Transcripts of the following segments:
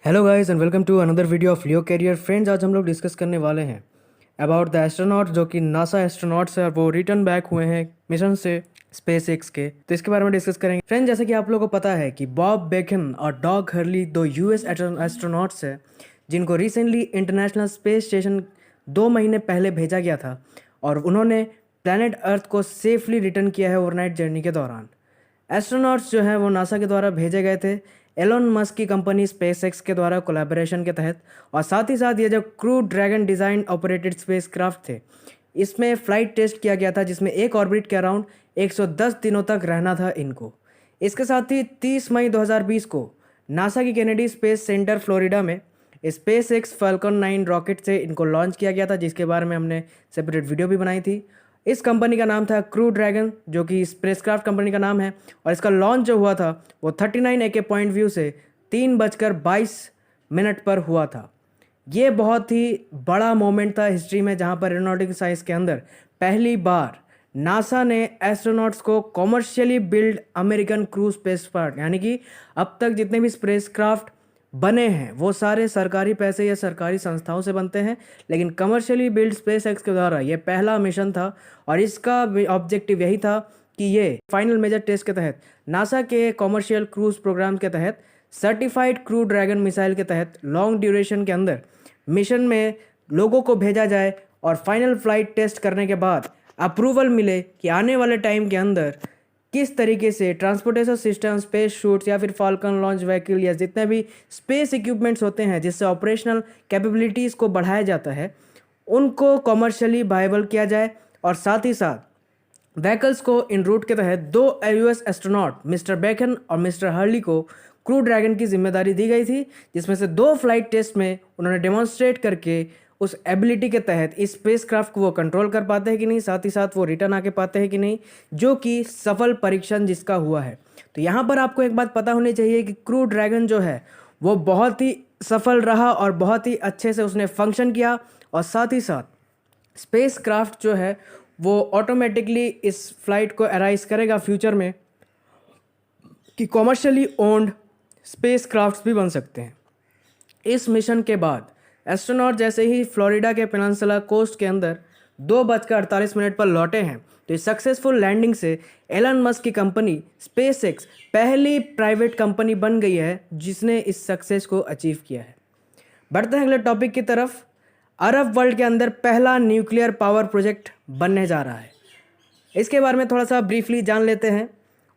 Hello guys and welcome to another video of Leo career friends. आज हम लोग discuss करने वाले हैं अबाउट द एस्ट्रोनॉट जो कि नासा एस्ट्रोनॉट्स है और वो रिटर्न बैक हुए हैं मिशन से स्पेस एक्स के। तो इसके बारे में डिस्कस करेंगे फ्रेंड्स। जैसे कि आप लोगों को पता है कि बॉब बेकन और डॉग हर्ली दो यूएस एस्ट्रोनॉट्स है जिनको रिसेंटली इंटरनेशनल स्पेस स्टेशन 2 महीने पहले भेजा गया था और उन्होंने प्लैनेट अर्थ को सेफली रिटर्न किया है ओवरनाइट जर्नी के दौरान। एस्ट्रोनॉट्स जो हैं वो नासा के द्वारा भेजे गए थे एलोन मस्क की कंपनी स्पेसएक्स के द्वारा कोलैबोरेशन के तहत, और साथ ही साथ ये जो crew dragon design operated spacecraft थे इसमें फ़्लाइट टेस्ट किया गया था जिसमें एक ऑर्बिट के अराउंड 110 दिनों तक रहना था इनको। इसके साथ ही 30 मई 2020 को नासा की केनेडी स्पेस सेंटर फ्लोरिडा में स्पेस एक्स फाल्कन 9 रॉकेट से इनको लॉन्च किया गया था, जिसके बारे में हमने सेपरेट वीडियो भी बनाई थी। इस कंपनी का नाम था क्रू ड्रैगन जो कि स्पेसक्राफ्ट कंपनी का नाम है, और इसका लॉन्च जो हुआ था वो 39 AK पॉइंट व्यू से 3:22 पर हुआ था। ये बहुत ही बड़ा मोमेंट था हिस्ट्री में जहाँ पर एरोनॉटिकल साइंस के अंदर पहली बार नासा ने एस्ट्रोनॉट्स को commercially build American crew spacecraft, यानी कि अब तक जितने भी स्पेसक्राफ्ट बने हैं वो सारे सरकारी पैसे या सरकारी संस्थाओं से बनते हैं, लेकिन कमर्शियली बिल्ड स्पेस एक्स के द्वारा ये पहला मिशन था और इसका ऑब्जेक्टिव यही था कि ये फाइनल मेजर टेस्ट के तहत नासा के कॉमर्शियल क्रूज प्रोग्राम के तहत सर्टिफाइड क्रू ड्रैगन मिसाइल के तहत लॉन्ग ड्यूरेशन के अंदर मिशन में लोगों को भेजा जाए और फाइनल फ्लाइट टेस्ट करने के बाद अप्रूवल मिले कि आने वाले टाइम के अंदर किस तरीके से ट्रांसपोर्टेशन सिस्टम, स्पेस शूट्स या फिर फाल्कन लॉन्च व्हीकल या जितने भी स्पेस इक्विपमेंट्स होते हैं जिससे ऑपरेशनल कैपेबिलिटीज़ को बढ़ाया जाता है उनको कमर्शियली वायबल किया जाए। और साथ ही साथ व्हीकल्स को इन रूट के तहत 2 यूएस एस्ट्रोनॉट मिस्टर बेकन और मिस्टर हर्ली को क्रू ड्रैगन की जिम्मेदारी दी गई थी, जिसमें से 2 फ्लाइट टेस्ट में उन्होंने डेमोन्स्ट्रेट करके उस एबिलिटी के तहत इस स्पेसक्राफ्ट को वो कंट्रोल कर पाते हैं कि नहीं, साथ ही साथ वो रिटर्न आके पाते हैं कि नहीं, जो कि सफल परीक्षण जिसका हुआ है। तो यहाँ पर आपको एक बात पता होनी चाहिए कि क्रू ड्रैगन जो है वो बहुत ही सफल रहा और बहुत ही अच्छे से उसने फंक्शन किया, और साथ ही साथ स्पेसक्राफ्ट जो है वो ऑटोमेटिकली इस फ्लाइट को अराइज करेगा फ्यूचर में कि कॉमर्शियली ओन्ड स्पेसक्राफ्ट्स भी बन सकते हैं। इस मिशन के बाद एस्ट्रोनॉट जैसे ही फ्लोरिडा के पेनिनसुला कोस्ट के अंदर 2:48 पर लौटे हैं तो इस सक्सेसफुल लैंडिंग से एलन मस्क की कंपनी स्पेसएक्स पहली प्राइवेट कंपनी बन गई है जिसने इस सक्सेस को अचीव किया है। बढ़ते हैं अगले टॉपिक की तरफ। अरब वर्ल्ड के अंदर पहला न्यूक्लियर पावर प्रोजेक्ट बनने जा रहा है, इसके बारे में थोड़ा सा ब्रीफली जान लेते हैं।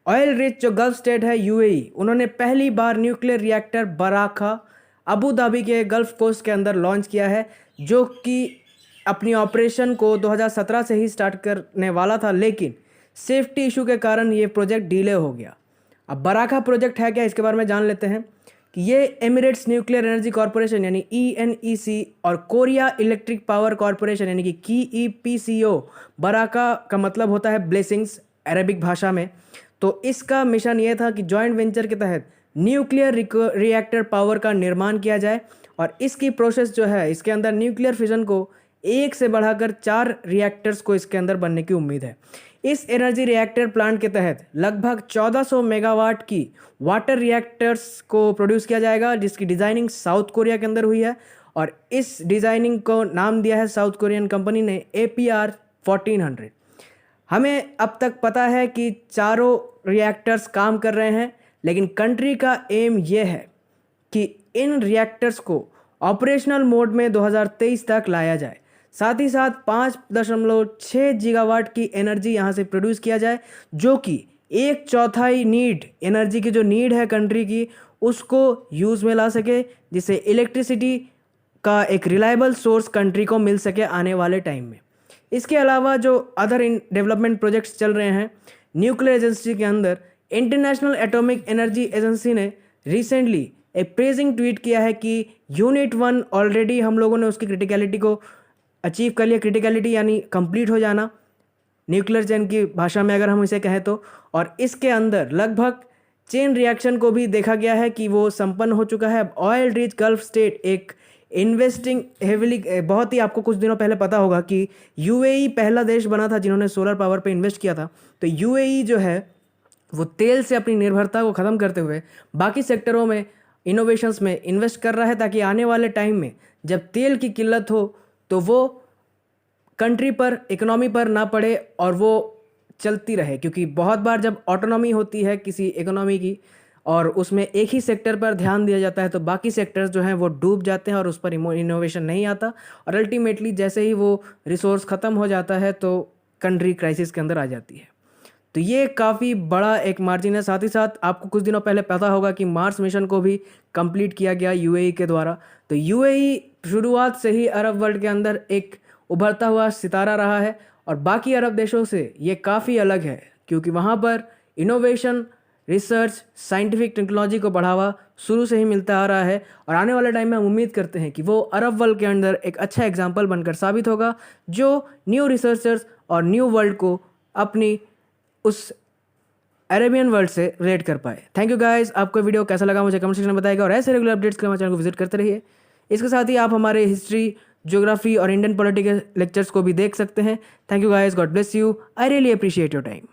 ऑयल रिच जो गल्फ स्टेट है यूएई, उन्होंने पहली बार न्यूक्लियर रिएक्टर बराखा अबू धाबी के गल्फ कोस्ट के अंदर लॉन्च किया है, जो कि अपनी ऑपरेशन को 2017 से ही स्टार्ट करने वाला था, लेकिन सेफ्टी इशू के कारण ये प्रोजेक्ट डिले हो गया। अब बराखा प्रोजेक्ट है क्या, इसके बारे में जान लेते हैं कि ये एमिरेट्स न्यूक्लियर एनर्जी कॉरपोरेशन यानी ENEC और कोरिया इलेक्ट्रिक पावर कॉरपोरेशन यानी कि KEPCO, बराका का मतलब होता है ब्लेसिंग्स अरेबिक भाषा में, तो इसका मिशन ये था कि जॉइंट वेंचर के तहत न्यूक्लियर रिएक्टर पावर का निर्माण किया जाए, और इसकी प्रोसेस जो है इसके अंदर न्यूक्लियर फिजन को 1 से बढ़ाकर 4 रिएक्टर्स को इसके अंदर बनने की उम्मीद है। इस एनर्जी रिएक्टर प्लांट के तहत लगभग 1400 मेगावाट की वाटर रिएक्टर्स को प्रोड्यूस किया जाएगा, जिसकी डिज़ाइनिंग साउथ कोरिया के अंदर हुई है, और इस डिज़ाइनिंग को नाम दिया है साउथ कोरियन कंपनी ने APR 1400। हमें अब तक पता है कि चारों रिएक्टर्स काम कर रहे हैं, लेकिन कंट्री का एम ये है कि इन रिएक्टर्स को ऑपरेशनल मोड में 2023 तक लाया जाए, साथ ही साथ 5.6 गीगावाट की एनर्जी यहाँ से प्रोड्यूस किया जाए, जो कि 1/4 नीड एनर्जी की जो नीड है कंट्री की उसको यूज़ में ला सके, जिससे इलेक्ट्रिसिटी का एक रिलायबल सोर्स कंट्री को मिल सके आने वाले टाइम में। इसके अलावा जो अदर इन डेवलपमेंट प्रोजेक्ट्स चल रहे हैं न्यूक्लियर एजेंसी के अंदर, इंटरनेशनल एटॉमिक एनर्जी एजेंसी ने रिसेंटली एक प्रेजिंग ट्वीट किया है कि यूनिट 1 ऑलरेडी हम लोगों ने उसकी क्रिटिकलिटी को अचीव कर लिया। क्रिटिकलिटी यानी कंप्लीट हो जाना न्यूक्लियर चेन की भाषा में अगर हम इसे कहें तो, और इसके अंदर लगभग चेन रिएक्शन को भी देखा गया है कि वो संपन्न हो चुका है। ऑयल रिच गल्फ स्टेट एक इन्वेस्टिंग हेविली, बहुत ही आपको कुछ दिनों पहले पता होगा कि यूएई पहला देश बना था जिन्होंने सोलर पावर पे इन्वेस्ट किया था। तो यूएई जो है वो तेल से अपनी निर्भरता को ख़त्म करते हुए बाकी सेक्टरों में इनोवेशंस में इन्वेस्ट कर रहा है ताकि आने वाले टाइम में जब तेल की किल्लत हो तो वो कंट्री पर, इकोनॉमी पर ना पड़े और वो चलती रहे। क्योंकि बहुत बार जब ऑटोनॉमी होती है किसी इकोनॉमी की और उसमें एक ही सेक्टर पर ध्यान दिया जाता है तो बाकी सेक्टर्स जो हैं वो डूब जाते हैं और उस पर इनोवेशन नहीं आता, और अल्टीमेटली जैसे ही वो रिसोर्स ख़त्म हो जाता है तो कंट्री क्राइसिस के अंदर आ जाती है। तो ये काफ़ी बड़ा एक मार्जिन है। साथ ही साथ आपको कुछ दिनों पहले पता होगा कि मार्स मिशन को भी कंप्लीट किया गया यूएई के द्वारा। तो यूएई शुरुआत से ही अरब वर्ल्ड के अंदर एक उभरता हुआ सितारा रहा है और बाकी अरब देशों से ये काफ़ी अलग है, क्योंकि वहाँ पर इनोवेशन, रिसर्च, साइंटिफिक टेक्नोलॉजी को बढ़ावा शुरू से ही मिलता आ रहा है। और आने वाले टाइम में हम उम्मीद करते हैं कि वो अरब वर्ल्ड के अंदर एक अच्छा एग्जाम्पल बनकर साबित होगा, जो न्यू रिसर्चर्स और न्यू वर्ल्ड को अपनी उस अरेबियन वर्ल्ड से रिलेट कर पाए। थैंक यू गाइस, आपको वीडियो कैसा लगा मुझे कमेंट सेक्शन में बताइएगा और ऐसे रेगुलर अपडेट्स के लिए हमारे चैनल को विजिट करते रहिए। इसके साथ ही आप हमारे हिस्ट्री, ज्योग्राफी और इंडियन पॉलिटिकल लेक्चर्स को भी देख सकते हैं। Thank you guys, God bless you, I really appreciate your time.